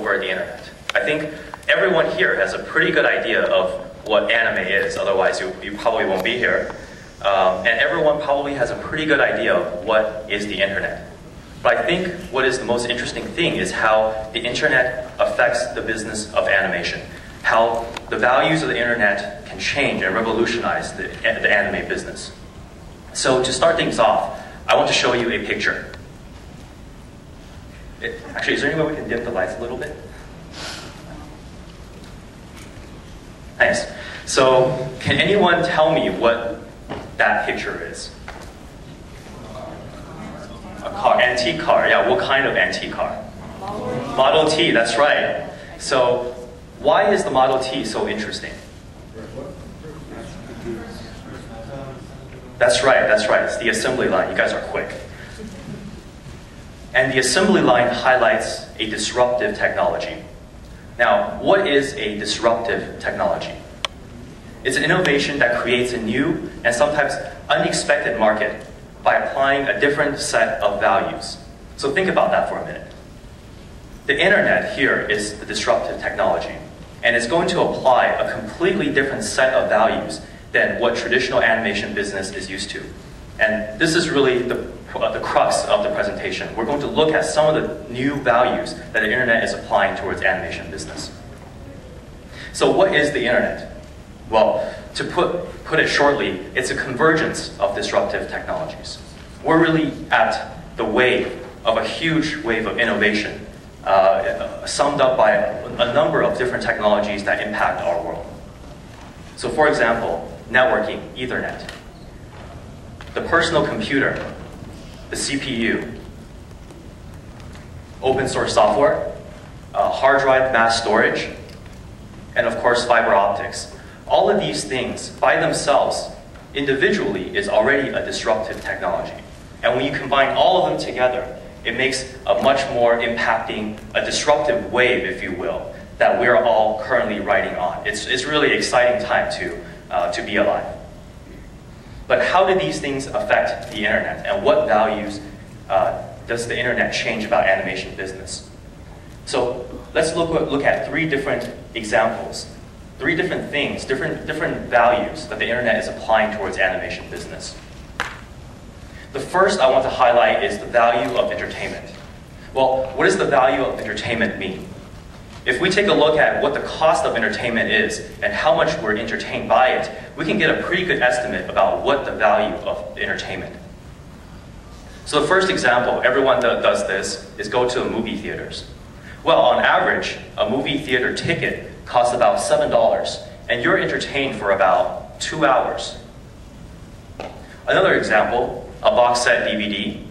over the internet. I think everyone here has a pretty good idea of what anime is, otherwise you probably won't be here. And everyone probably has a pretty good idea of what is the internet. But I think what is the most interesting thing is how the internet affects the business of animation. How the values of the internet can change and revolutionize the anime business. So to start things off, I want to show you a picture. Actually, is there any way we can dim the lights a little bit? Nice. So can anyone tell me what that picture is? A car, antique car. Yeah, what kind of antique car? Model T, that's right. So why is the Model T so interesting? That's right, it's the assembly line. You guys are quick. And the assembly line highlights a disruptive technology. Now, what is a disruptive technology? It's an innovation that creates a new and sometimes unexpected market by applying a different set of values. So think about that for a minute. The internet here is the disruptive technology, and it's going to apply a completely different set of values than what traditional animation business is used to. And this is really the crux of the presentation. We're going to look at some of the new values that the internet is applying towards animation business. So what is the internet? Well, to put it shortly, it's a convergence of disruptive technologies. We're really at the wave of a huge wave of innovation, summed up by a number of different technologies that impact our world. So for example, networking, Ethernet, the personal computer, the CPU, open source software, hard drive mass storage, and of course fiber optics. All of these things by themselves, individually, is already a disruptive technology. And when you combine all of them together, it makes a much more impacting, a disruptive wave, if you will, that we're all currently riding on. It's really an exciting time to be alive. But how do these things affect the internet, and what values does the internet change about animation business? So let's look at three different examples, three different things, different values that the internet is applying towards animation business. The first I want to highlight is the value of entertainment. Well, what does the value of entertainment mean? If we take a look at what the cost of entertainment is and how much we're entertained by it, we can get a pretty good estimate about what the value of entertainment. So the first example, everyone that does this, is go to the movie theaters. Well, on average, a movie theater ticket costs about $7, and you're entertained for about 2 hours. Another example, a box set DVD.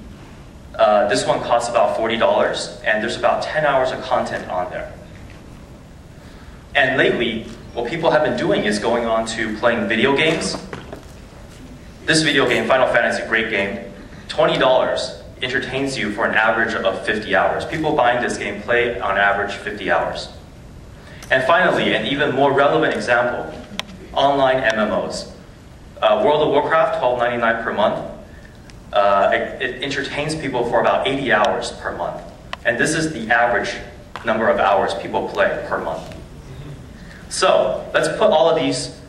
This one costs about $40, and there's about 10 hours of content on there. And lately, what people have been doing is going on to playing video games. This video game, Final Fantasy, great game, $20 entertains you for an average of 50 hours. People buying this game play on average 50 hours. And finally, an even more relevant example, online MMOs. World of Warcraft, $12.99 per month. It entertains people for about 80 hours per month. And this is the average number of hours people play per month. So let's put all of these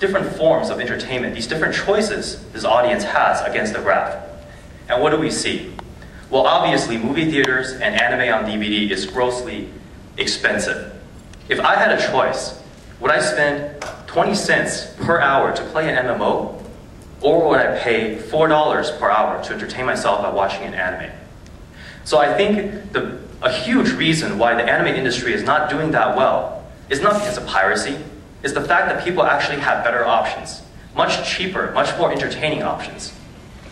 different forms of entertainment, these different choices this audience has against the graph. And what do we see? Well, obviously, movie theaters and anime on DVD is grossly expensive. If I had a choice, would I spend 20 cents per hour to play an MMO? Or would I pay $4 per hour to entertain myself by watching an anime? So I think a huge reason why the anime industry is not doing that well is not because of piracy. It's the fact that people actually have better options, much cheaper, much more entertaining options.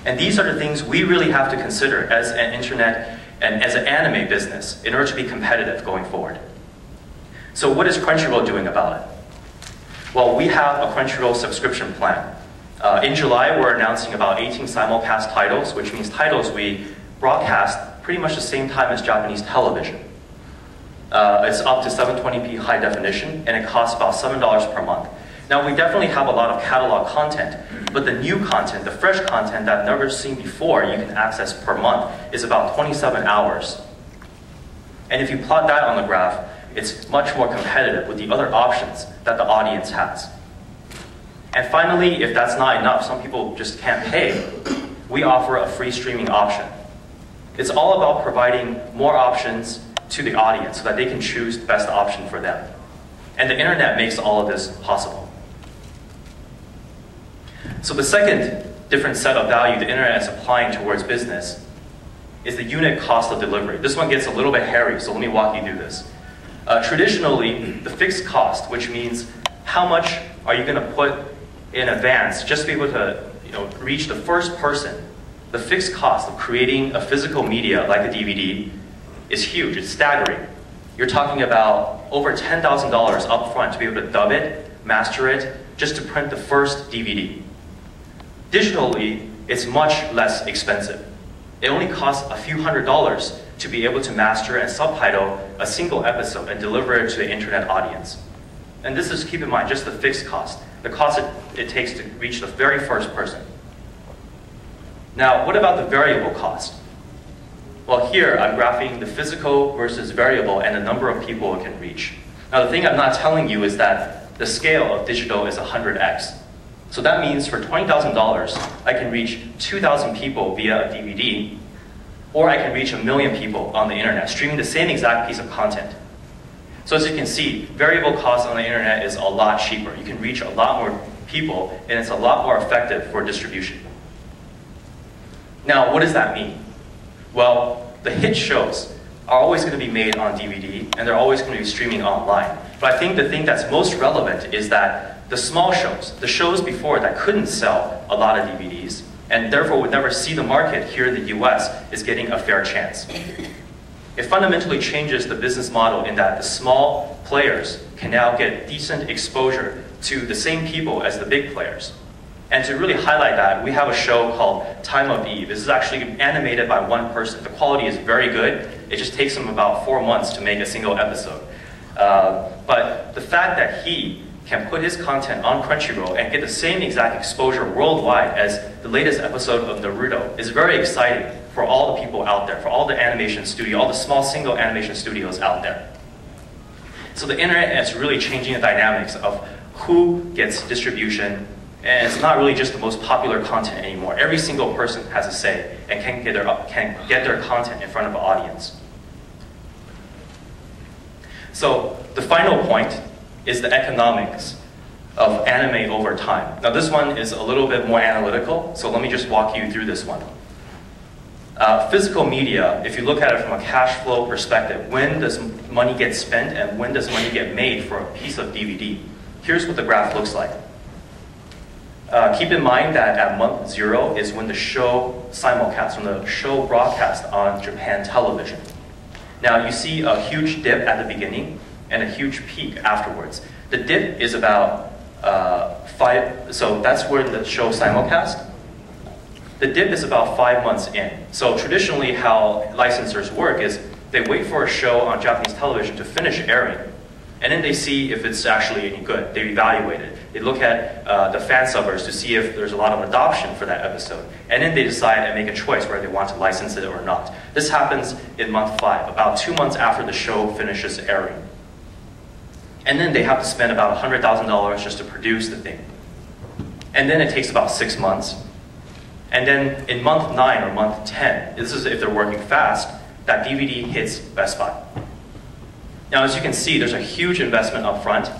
And these are the things we really have to consider as an internet and as an anime business in order to be competitive going forward. So what is Crunchyroll doing about it? Well, we have a Crunchyroll subscription plan. In July, we're announcing about 18 simulcast titles, which means titles we broadcast pretty much the same time as Japanese television. It's up to 720p high definition, and it costs about $7 per month. Now, we definitely have a lot of catalog content, but the new content, the fresh content that I've never seen before, you can access per month, is about 27 hours. And if you plot that on the graph, it's much more competitive with the other options that the audience has. And finally, if that's not enough, some people just can't pay, we offer a free streaming option. It's all about providing more options to the audience so that they can choose the best option for them. And the internet makes all of this possible. So the second different set of value the internet is applying towards business is the unit cost of delivery. This one gets a little bit hairy, so let me walk you through this. Traditionally, the fixed cost, which means how much are you going to put in advance just to be able to reach the first person, the fixed cost of creating a physical media like a DVD is huge. It's staggering. You're talking about over $10,000 up front to be able to dub it, master it, just to print the first DVD. Digitally, it's much less expensive. It only costs a few $100s to be able to master and subtitle a single episode and deliver it to the internet audience. And this is, keep in mind, just the fixed cost, the cost it takes to reach the very first person. Now, what about the variable cost? Well, here I'm graphing the physical versus variable and the number of people it can reach. Now, the thing I'm not telling you is that the scale of digital is 100x. So that means for $20,000, I can reach 2,000 people via a DVD, or I can reach 1 million people on the internet, streaming the same exact piece of content. So as you can see, variable cost on the internet is a lot cheaper. You can reach a lot more people, and it's a lot more effective for distribution. Now, what does that mean? Well, the hit shows are always going to be made on DVD, and they're always going to be streaming online. But I think the thing that's most relevant is that the small shows, the shows before that couldn't sell a lot of DVDs, and therefore would never see the market here in the US, is getting a fair chance. It fundamentally changes the business model in that the small players can now get decent exposure to the same people as the big players. And to really highlight that, we have a show called Time of Eve. This is actually animated by one person. The quality is very good. It just takes him about 4 months to make a single episode. But the fact that he can put his content on Crunchyroll and get the same exact exposure worldwide as the latest episode of Naruto is very exciting for all the people out there, for all the animation studio, all the small single animation studios out there. So the internet is really changing the dynamics of who gets distribution, and it's not really just the most popular content anymore. Every single person has a say and can get their content in front of an audience. So the final point is the economics of anime over time. Now this one is a little bit more analytical, so let me just walk you through this one. Physical media, if you look at it from a cash flow perspective, when does money get spent and when does money get made for a piece of DVD? Here's what the graph looks like. Keep in mind that at month 0 is when the show simulcast, when the show broadcast on Japan television. Now you see a huge dip at the beginning and a huge peak afterwards. The dip is about so that's where the show simulcast. The dip is about 5 months in. So traditionally how licensors work is they wait for a show on Japanese television to finish airing, and then they see if it's actually any good. They evaluate it. They look at the fan subbers to see if there's a lot of adoption for that episode, and then they decide and make a choice whether they want to license it or not. This happens in month 5, about 2 months after the show finishes airing. And then they have to spend about $100,000 just to produce the thing. And then it takes about 6 months. And then in month 9 or month 10, this is if they're working fast, that DVD hits Best Buy. Now, as you can see, there's a huge investment up front,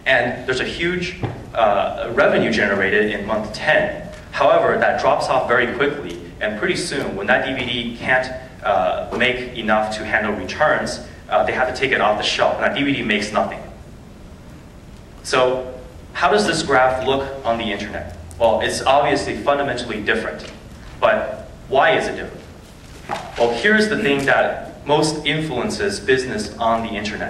and there's a huge revenue generated in month 10. However, that drops off very quickly, and pretty soon, when that DVD can't make enough to handle returns, they have to take it off the shelf, and that DVD makes nothing. So, how does this graph look on the internet? Well, it's obviously fundamentally different, but why is it different? Well, here's the thing that most influences business on the internet.